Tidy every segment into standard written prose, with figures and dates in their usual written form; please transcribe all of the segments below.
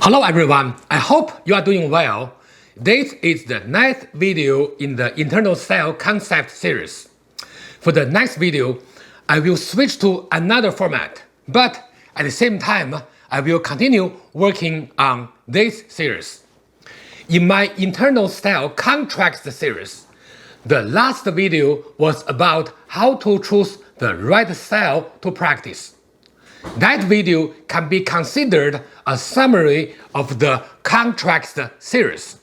Hello everyone, I hope you are doing well. This is the ninth video in the internal style concept series. For the next video, I will switch to another format, but at the same time, I will continue working on this series. In my internal style contract series, the last video was about how to choose the right style to practice. That video can be considered a summary of the contract series.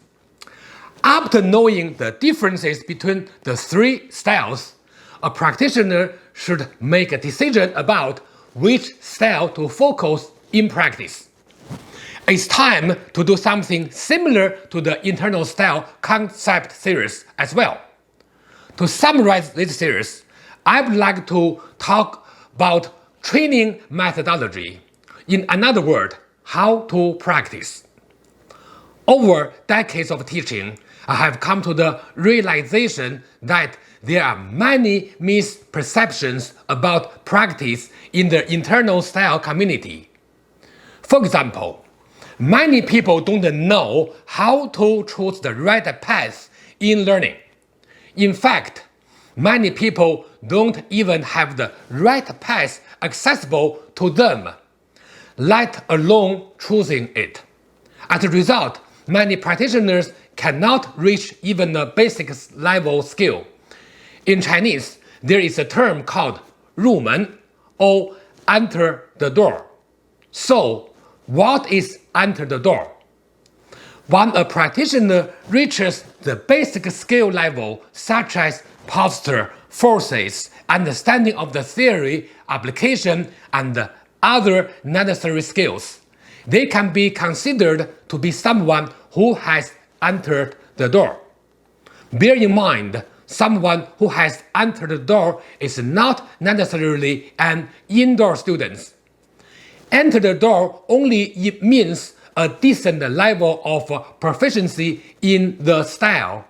After knowing the differences between the three styles, a practitioner should make a decision about which style to focus in practice. It's time to do something similar to the internal style concept series as well. To summarize this series, I would like to talk about training methodology. In another word, how to practice. Over decades of teaching, I have come to the realization that there are many misperceptions about practice in the internal style community. For example, many people don't know how to choose the right path in learning. In fact, many people don't even have the right path accessible to them, let alone choosing it. As a result, many practitioners cannot reach even a basic level skill. In Chinese, there is a term called 入门 or enter the door. So, what is enter the door? When a practitioner reaches the basic skill level, such as posture, forces, understanding of the theory, application, and other necessary skills, they can be considered to be someone who has entered the door. Bear in mind, someone who has entered the door is not necessarily an indoor student. Enter the door only means a decent level of proficiency in the style.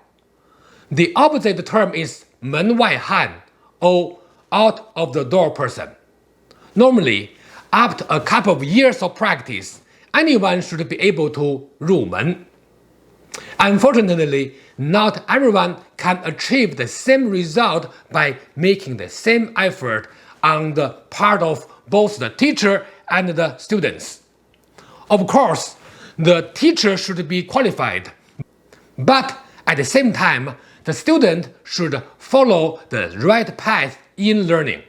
The opposite term is 门外汉 or out of the door person. Normally, after a couple of years of practice, anyone should be able to 入门. Unfortunately, not everyone can achieve the same result by making the same effort on the part of both the teacher and the students. Of course, the teacher should be qualified, but at the same time, the student should follow the right path in learning.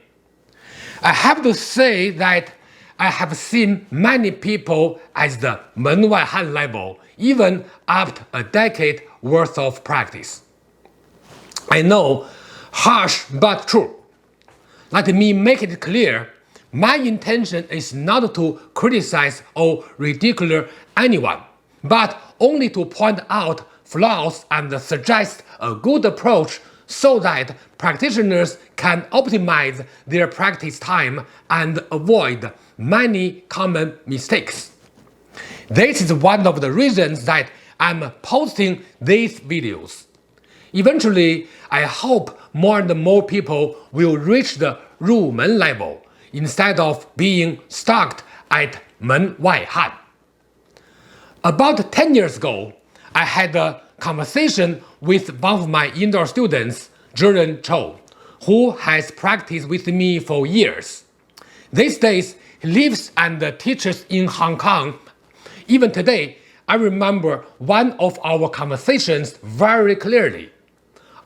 I have to say that I have seen many people at the 门外汉 level, even after a decade worth of practice. I know, harsh but true. Let me make it clear, my intention is not to criticize or ridicule anyone, but only to point out flaws and suggest a good approach so that practitioners can optimize their practice time and avoid many common mistakes. This is one of the reasons that I'm posting these videos. Eventually, I hope more and more people will reach the 入门 level instead of being stuck at 门外汉. About 10 years ago, I had a conversation with one of my indoor students, Zhiren Chou, who has practiced with me for years. These days, he lives and teaches in Hong Kong. Even today, I remember one of our conversations very clearly.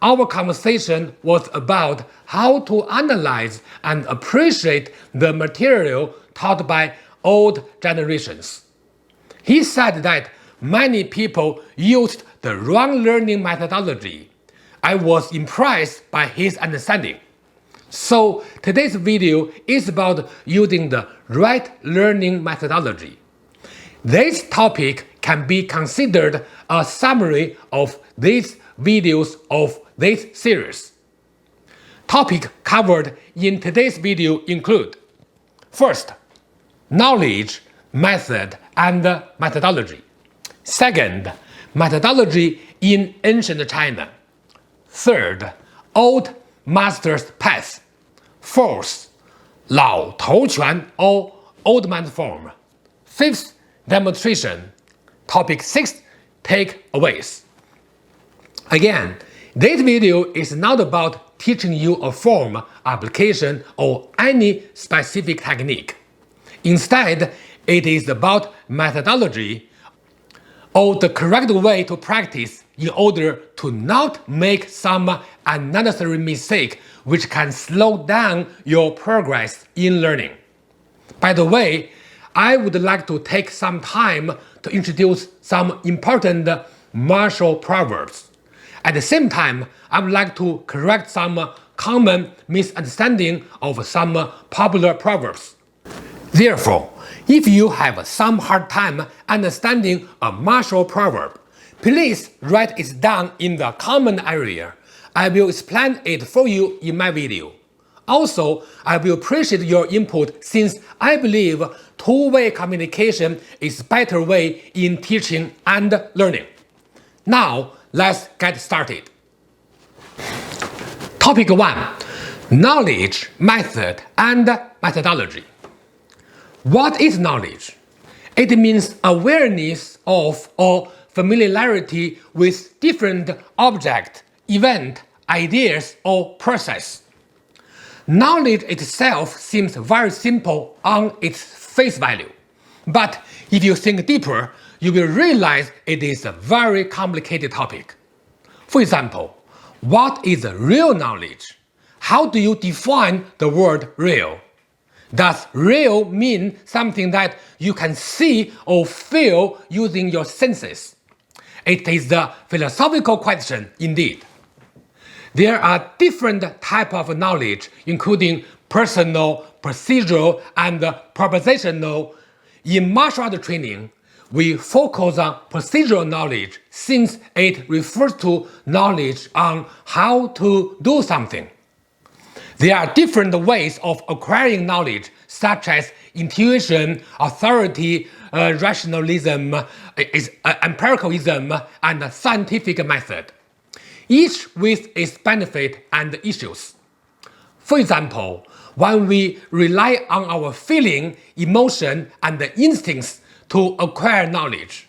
Our conversation was about how to analyze and appreciate the material taught by old generations. He said that many people used the wrong learning methodology. I was impressed by his understanding. So today's video is about using the right learning methodology. This topic can be considered a summary of these videos of this series. Topics covered in today's video include: first, knowledge, method, and methodology. Second, methodology in ancient China. Third, old master's path. Fourth, 老头拳 or old man form. Fifth, demonstration. Topic 6, takeaways. Again, this video is not about teaching you a form, application, or any specific technique. Instead, it is about methodology or the correct way to practice in order to not make some unnecessary mistake which can slow down your progress in learning. By the way, I would like to take some time to introduce some important martial proverbs. At the same time, I would like to correct some common misunderstanding of some popular proverbs. Therefore, if you have some hard time understanding a martial proverb, please write it down in the comment area. I will explain it for you in my video. Also, I will appreciate your input since I believe two-way communication is a better way in teaching and learning. Now, let's get started. Topic 1. Knowledge, method, and methodology. What is knowledge? It means awareness of or familiarity with different object, event, ideas, or process. Knowledge itself seems very simple on its face value, but if you think deeper, you will realize it is a very complicated topic. For example, what is real knowledge? How do you define the word real? Does real mean something that you can see or feel using your senses? It is a philosophical question indeed. There are different types of knowledge, including personal, procedural, and propositional. In martial arts training, we focus on procedural knowledge since it refers to knowledge on how to do something. There are different ways of acquiring knowledge, such as intuition, authority, rationalism, empiricalism, and scientific method, each with its benefit and issues. For example, when we rely on our feeling, emotion, and instincts to acquire knowledge,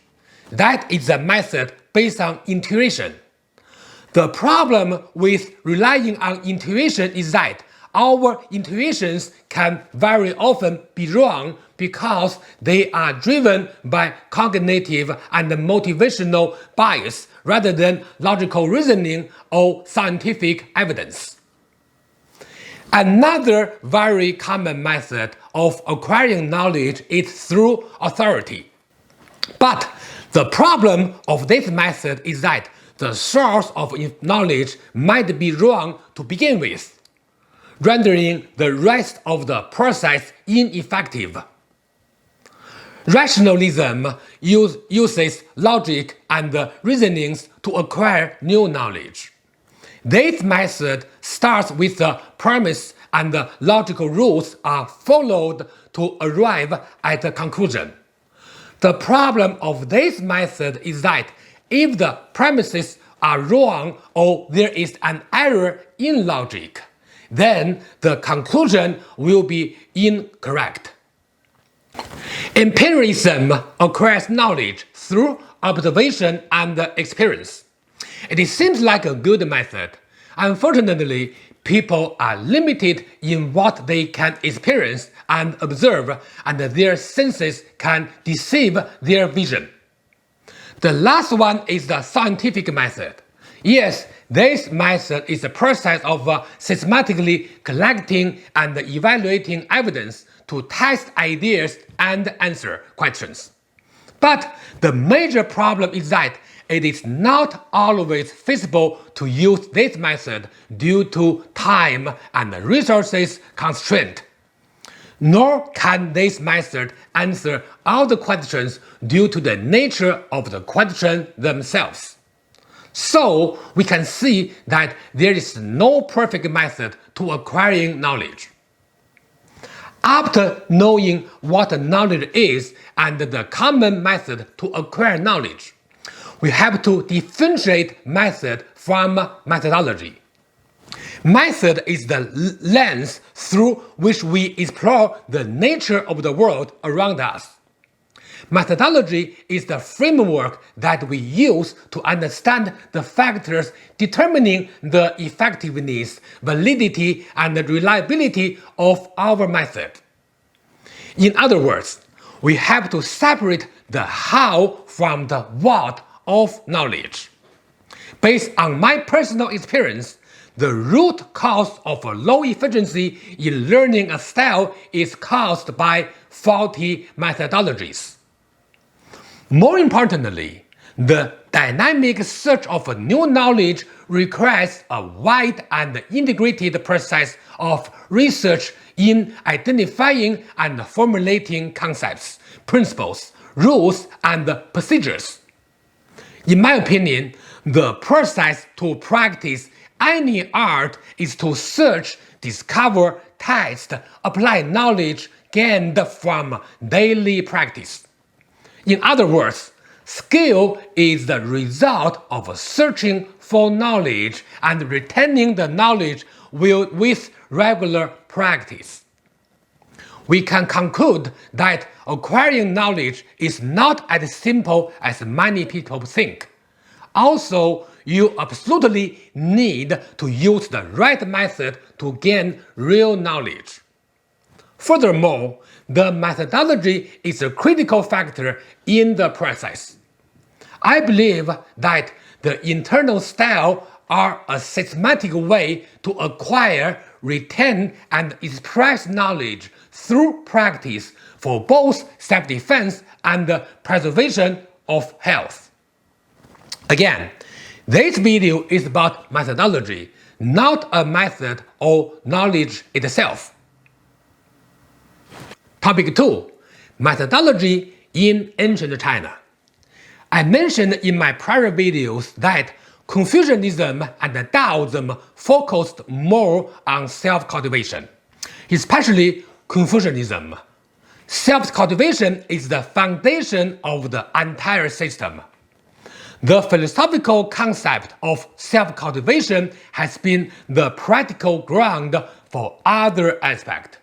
that is a method based on intuition. The problem with relying on intuition is that our intuitions can very often be wrong because they are driven by cognitive and motivational bias rather than logical reasoning or scientific evidence. Another very common method of acquiring knowledge is through authority. But the problem of this method is that the source of knowledge might be wrong to begin with, rendering the rest of the process ineffective. Rationalism uses logic and reasonings to acquire new knowledge. This method starts with the premise and the logical rules are followed to arrive at a conclusion. The problem of this method is that if the premises are wrong or there is an error in logic, then the conclusion will be incorrect. Empiricism acquires knowledge through observation and experience. It seems like a good method. Unfortunately, people are limited in what they can experience and observe, and their senses can deceive their vision. The last one is the scientific method. Yes, this method is a process of systematically collecting and evaluating evidence to test ideas and answer questions. But the major problem is that it is not always feasible to use this method due to time and resources constraint. Nor can this method answer all the questions due to the nature of the question themselves. So we can see that there is no perfect method to acquiring knowledge. After knowing what knowledge is and the common method to acquire knowledge, we have to differentiate method from methodology. Method is the lens through which we explore the nature of the world around us. Methodology is the framework that we use to understand the factors determining the effectiveness, validity, and reliability of our method. In other words, we have to separate the how from the what of knowledge. Based on my personal experience, the root cause of a low efficiency in learning a style is caused by faulty methodologies. More importantly, the dynamic search of new knowledge requires a wide and integrated process of research in identifying and formulating concepts, principles, rules, and procedures. In my opinion, the process to practice any art is to search, discover, test, apply knowledge gained from daily practice. In other words, skill is the result of searching for knowledge and retaining the knowledge with regular practice. We can conclude that acquiring knowledge is not as simple as many people think. Also, you absolutely need to use the right method to gain real knowledge. Furthermore, the methodology is a critical factor in the process. I believe that the internal style are a systematic way to acquire, retain, and express knowledge through practice for both self-defense and the preservation of health. Again, this video is about methodology, not a method or knowledge itself. Topic 2. Methodology in ancient China. I mentioned in my prior videos that Confucianism and Daoism focused more on self-cultivation, especially Confucianism. Self-cultivation is the foundation of the entire system. The philosophical concept of self-cultivation has been the practical ground for other aspects.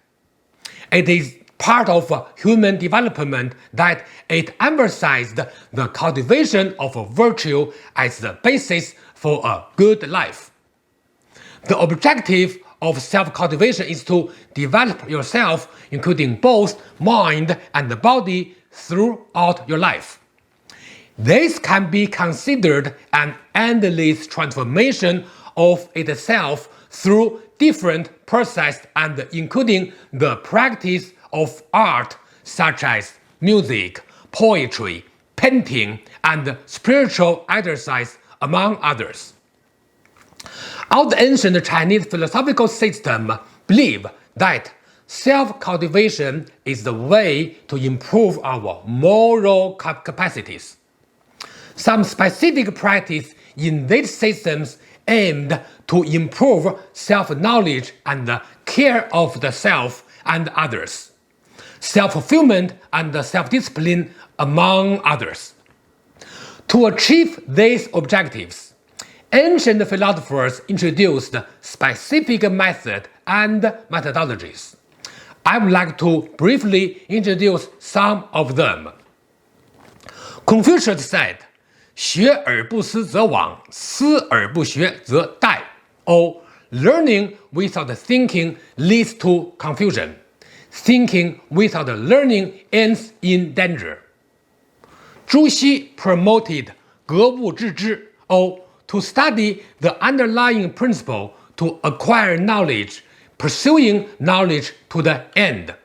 It is part of human development that it emphasized the cultivation of virtue as the basis for a good life. The objective of self-cultivation is to develop yourself, including both mind and body, throughout your life. This can be considered an endless transformation of itself through different processes and including the practice of art such as music, poetry, painting, and spiritual exercise, among others. All the ancient Chinese philosophical system believe that self-cultivation is the way to improve our moral capacities. Some specific practice in these systems aimed to improve self-knowledge and care of the self and others, self-fulfillment and self-discipline, among others. To achieve these objectives, ancient philosophers introduced specific methods and methodologies. I would like to briefly introduce some of them. Confucius said, 学而不思则罔，思而不学则殆, or learning without thinking leads to confusion. Thinking without learning ends in danger. 朱熹 promoted 格物致知, or to study the underlying principle to acquire knowledge, pursuing knowledge to the end.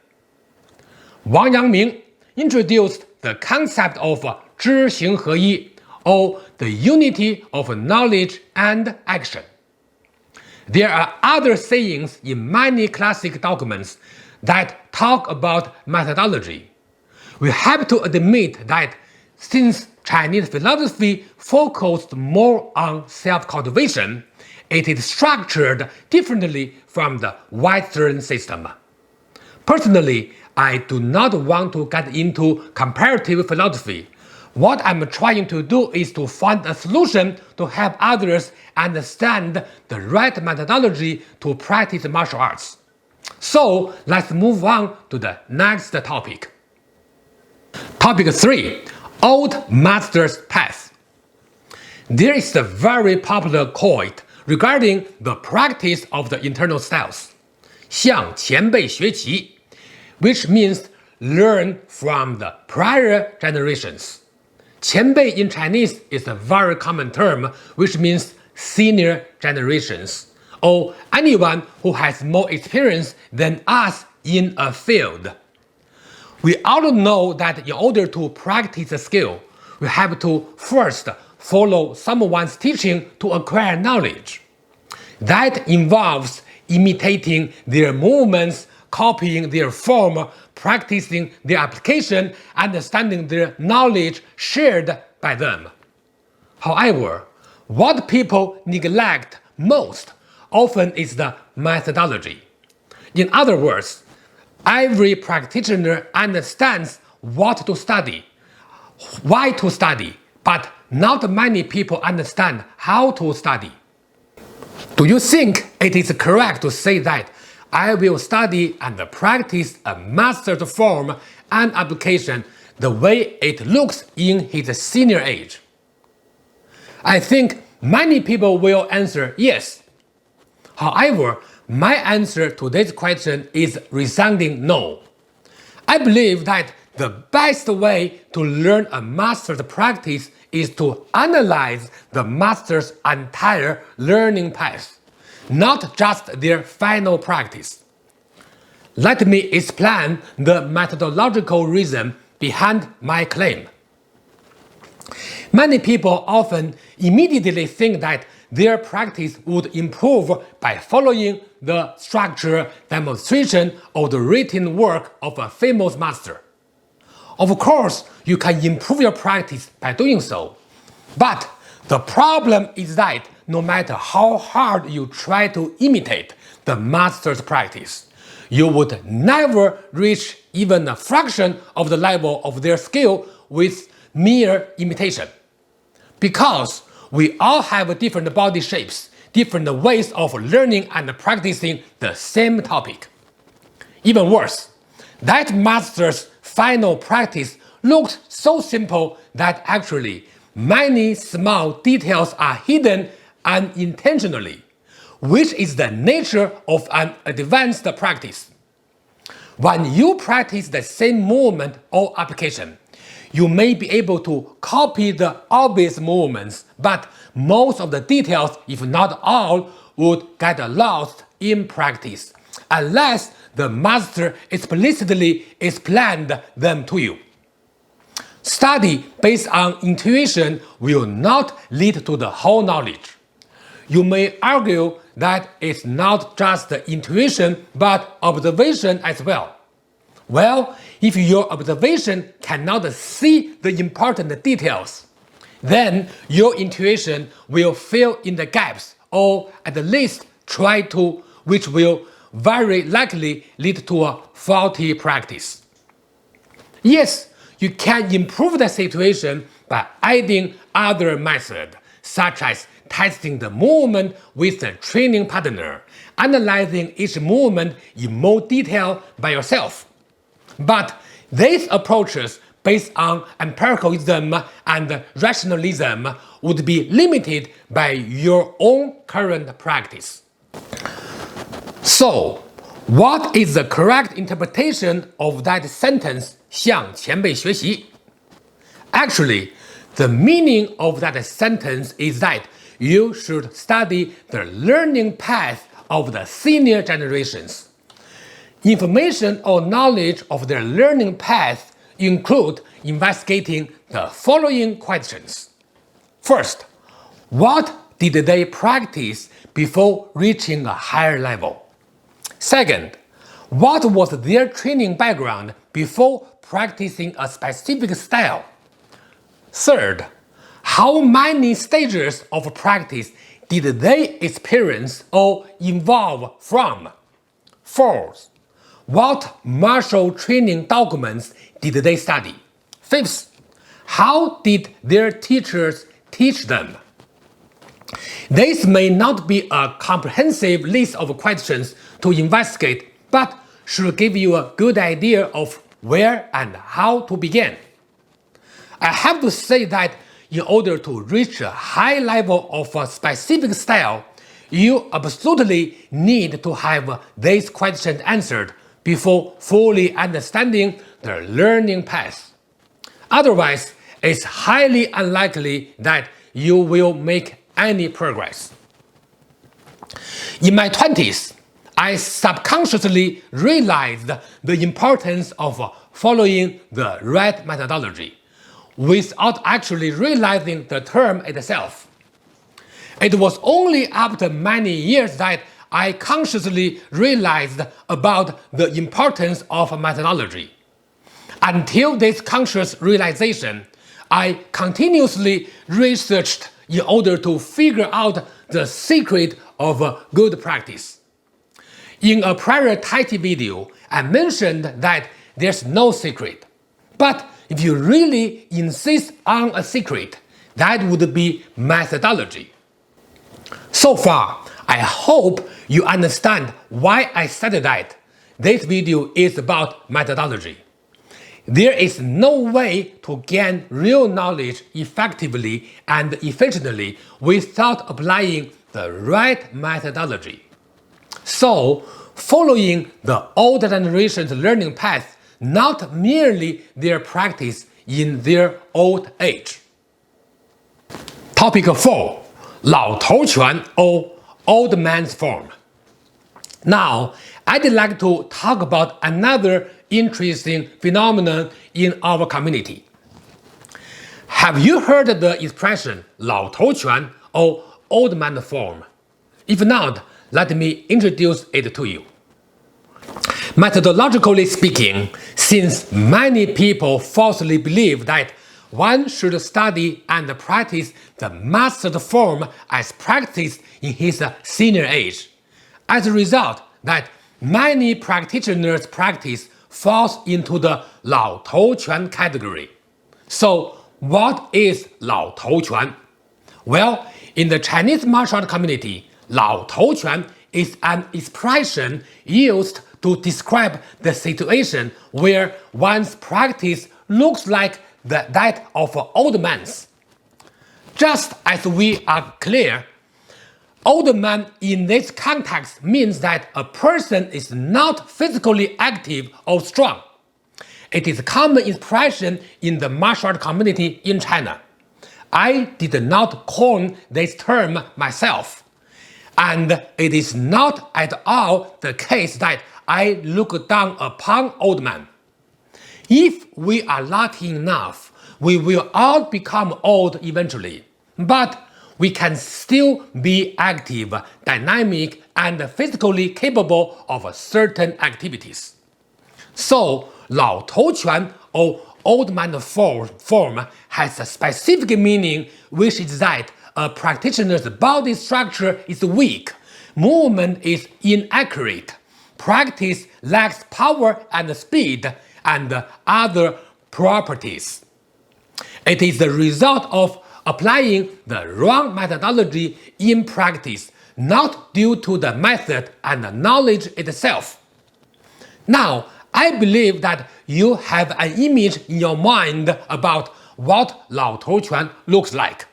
Wang Yangming introduced the concept of 知行合一, or the unity of knowledge and action. There are other sayings in many classic documents that talk about methodology. We have to admit that since Chinese philosophy focused more on self-cultivation, it is structured differently from the Western system. Personally, I do not want to get into comparative philosophy. What I'm trying to do is to find a solution to help others understand the right methodology to practice martial arts. So let's move on to the next topic. Topic 3. Old Master's Path. There is a very popular quote regarding the practice of the internal styles, 向前辈学习, which means learn from the prior generations. 前辈 in Chinese is a very common term which means senior generations, or anyone who has more experience than us in a field. We all know that in order to practice a skill, we have to first follow someone's teaching to acquire knowledge. That involves imitating their movements, copying their form, practicing their application, understanding their knowledge shared by them. However, what people neglect most often is the methodology. In other words, every practitioner understands what to study, why to study, but not many people understand how to study. Do you think it is correct to say that I will study and practice a master's form and application the way it looks in his senior age? I think many people will answer yes. However, my answer to this question is resounding no. I believe that the best way to learn a master's practice is to analyze the master's entire learning path, not just their final practice. Let me explain the methodological reason behind my claim. Many people often immediately think that their practice would improve by following the structure, demonstration, or the written work of a famous master. Of course, you can improve your practice by doing so. But the problem is that no matter how hard you try to imitate the master's practice, you would never reach even a fraction of the level of their skill with mere imitation. Because we all have different body shapes, different ways of learning and practicing the same topic. Even worse, that master's final practice looked so simple that actually many small details are hidden unintentionally, which is the nature of an advanced practice. When you practice the same movement or application, you may be able to copy the obvious movements, but most of the details, if not all, would get lost in practice, unless the master explicitly explained them to you. Study based on intuition will not lead to the whole knowledge. You may argue that it's not just the intuition but observation as well. Well, if your observation cannot see the important details, then your intuition will fill in the gaps or at least try to, which will very likely lead to a faulty practice. Yes, you can improve the situation by adding other methods, such as testing the movement with a training partner, analyzing each movement in more detail by yourself. But these approaches based on empiricism and rationalism would be limited by your own current practice. So, what is the correct interpretation of that sentence, 向前辈学习? Actually, the meaning of that sentence is that you should study the learning path of the senior generations. Information or knowledge of their learning path include investigating the following questions. First, what did they practice before reaching a higher level? Second, what was their training background before practicing a specific style? Third, how many stages of practice did they experience or evolve from? Fourth, what martial training documents did they study? Fifth, how did their teachers teach them? This may not be a comprehensive list of questions to investigate, but should give you a good idea of where and how to begin. I have to say that in order to reach a high level of a specific style, you absolutely need to have this question answered before fully understanding the learning path. Otherwise, it's highly unlikely that you will make any progress. In my 20s, I subconsciously realized the importance of following the right methodology, without actually realizing the term itself. It was only after many years that I consciously realized about the importance of methodology. Until this conscious realization, I continuously researched in order to figure out the secret of good practice. In a prior title video, I mentioned that there's no secret. But if you really insist on a secret, that would be methodology. So far, I hope you understand why I said that this video is about methodology. There is no way to gain real knowledge effectively and efficiently without applying the right methodology. So, following the old generation's learning path, not merely their practice in their old age. Topic 4. 老头拳 or old man's form. Now, I'd like to talk about another interesting phenomenon in our community. Have you heard the expression 老头拳 or old man form? If not, let me introduce it to you. Methodologically speaking, since many people falsely believe that one should study and practice the mastered form as practiced in his senior age, as a result, that many practitioners' practice falls into the 老头拳 category. So, what is 老头拳? Well, in the Chinese martial art community, 老头拳 is an expression used to describe the situation where one's practice looks like that of an old man's. Just as we are clear, old man in this context means that a person is not physically active or strong. It is a common expression in the martial art community in China. I did not coin this term myself, and it is not at all the case that I look down upon old men. If we are lucky enough, we will all become old eventually, but we can still be active, dynamic, and physically capable of certain activities. So, 老头拳 or old man form has a specific meaning, which is that a practitioner's body structure is weak, movement is inaccurate, practice lacks power and speed, and other properties. It is the result of applying the wrong methodology in practice, not due to the method and knowledge itself. Now, I believe that you have an image in your mind about what 老头拳 looks like.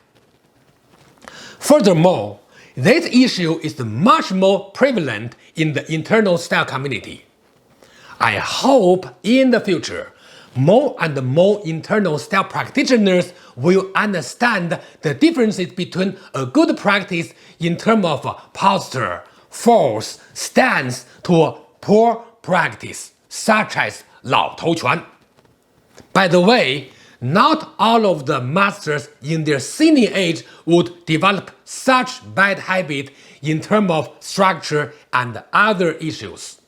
Furthermore, this issue is much more prevalent in the internal style community. I hope in the future, more and more internal style practitioners will understand the differences between a good practice in terms of posture, force, stance to a poor practice, such as 老头拳. By the way, not all of the masters in their senior age would develop such bad habits in terms of structure and other issues.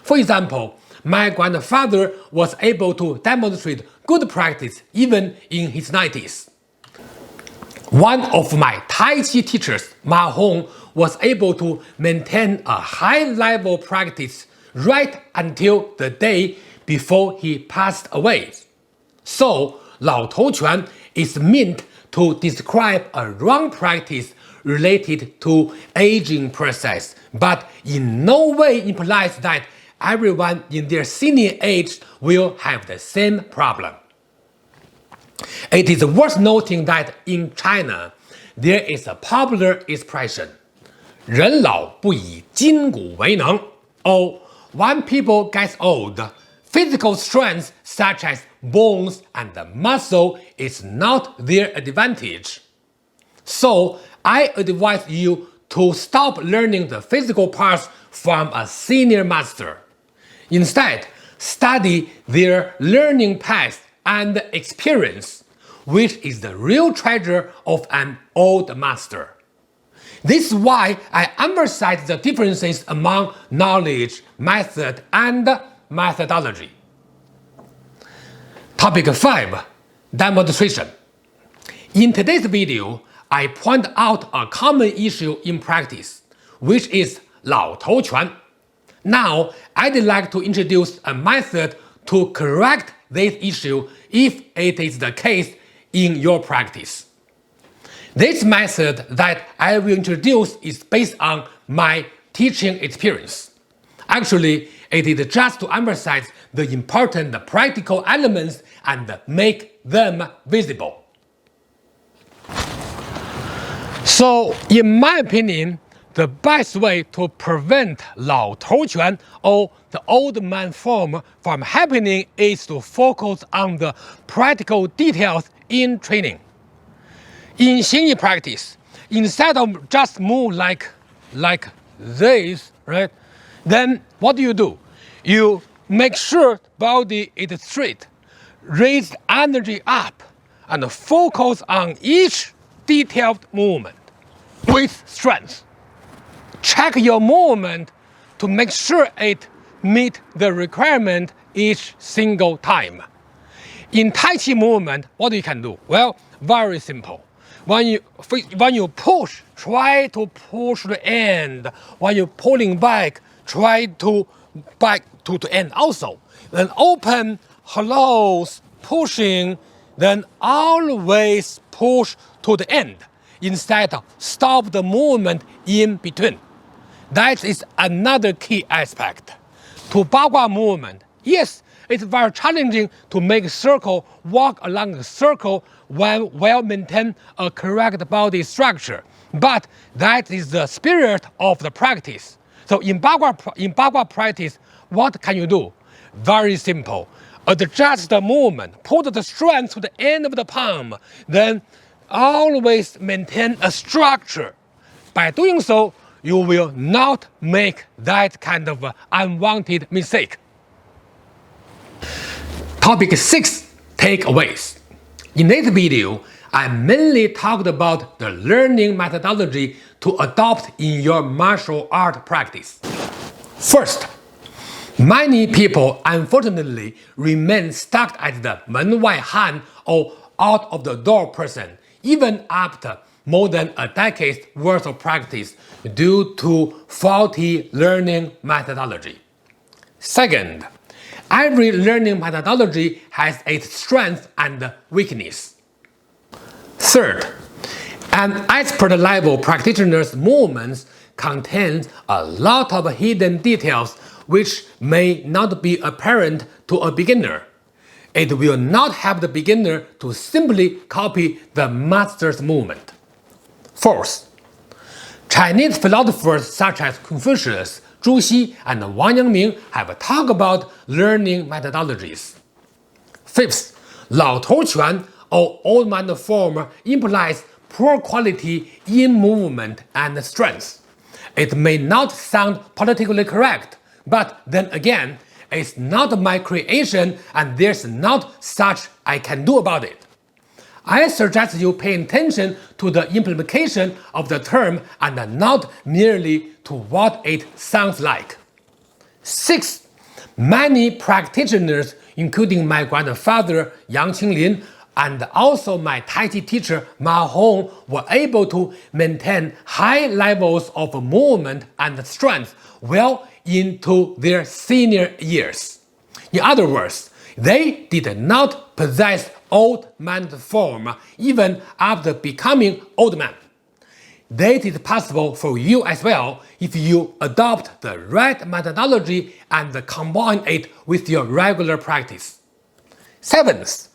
For example, my grandfather was able to demonstrate good practice even in his 90s. One of my Tai Chi teachers, Ma Hong, was able to maintain a high-level practice right until the day before he passed away. So, 老头拳 is meant to describe a wrong practice related to aging process, but in no way implies that everyone in their senior age will have the same problem. It is worth noting that in China, there is a popular expression, 人老不以筋骨为能, or when people get old, physical strength such as bones and muscle is not their advantage. So, I advise you to stop learning the physical parts from a senior master. Instead, study their learning path and experience, which is the real treasure of an old master. This is why I emphasize the differences among knowledge, method, and methodology. Topic 5. Demonstration. In today's video, I point out a common issue in practice, which is 老头拳. Now, I'd like to introduce a method to correct this issue if it is the case in your practice. This method that I will introduce is based on my teaching experience. Actually, it is just to emphasize the important practical elements and make them visible. So, in my opinion, the best way to prevent 老头拳 or the old man form from happening is to focus on the practical details in training. In Xing practice, instead of just move like this, right? Then what do? You make sure body is straight, raise energy up, and focus on each detailed movement with strength. Check your movement to make sure it meets the requirement each single time. In Tai Chi movement, what you can do? Well, very simple. When you push, try to push the end. When you're pulling back, try to back to the end also. Then open, close, pushing, then always push to the end instead of stop the movement in between. That is another key aspect. To Bagua movement, yes, it's very challenging to make a circle, walk along a circle while maintain a correct body structure. But that is the spirit of the practice. So in Bagua practice, what can you do? Very simple. Adjust the movement, put the strength to the end of the palm, then always maintain a structure. By doing so, you will not make that kind of unwanted mistake. Topic 6. Takeaways. In this video, I mainly talked about the learning methodology to adopt in your martial art practice. First, many people unfortunately remain stuck as the 门外汉 or out of the door person, even after more than a decade's worth of practice due to faulty learning methodology. Second, every learning methodology has its strength and weakness. Third, an expert level practitioner's movements contain a lot of hidden details which may not be apparent to a beginner. It will not help the beginner to simply copy the master's movement. Fourth, Chinese philosophers such as Confucius, Zhu Xi, and Wang Yangming have talked about learning methodologies. Fifth, 老头拳 or old man form implies poor quality in movement and strength. It may not sound politically correct, but then again, it's not my creation and there's not such I can do about it. I suggest you pay attention to the implication of the term and not merely to what it sounds like. Sixth, many practitioners, including my grandfather Yang Qinglin and also my Tai Chi teacher Ma Hong, were able to maintain high levels of movement and strength well into their senior years. In other words, they did not possess old man form even after becoming old man. That is possible for you as well if you adopt the right methodology and combine it with your regular practice. Seventh,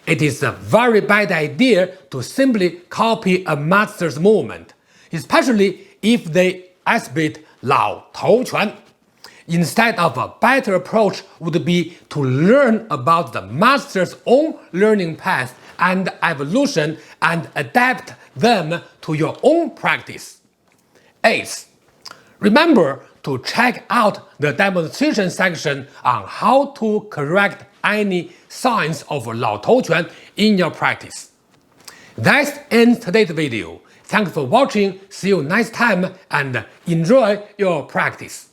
It is a very bad idea to simply copy a master's movement, especially if they exhibit 老头拳. Instead of a better approach would be to learn about the master's own learning path and evolution and adapt them to your own practice. 8th, remember to check out the demonstration section on how to correct any signs of 老头拳 in your practice. That ends today's video. Thanks for watching, see you next time, and enjoy your practice.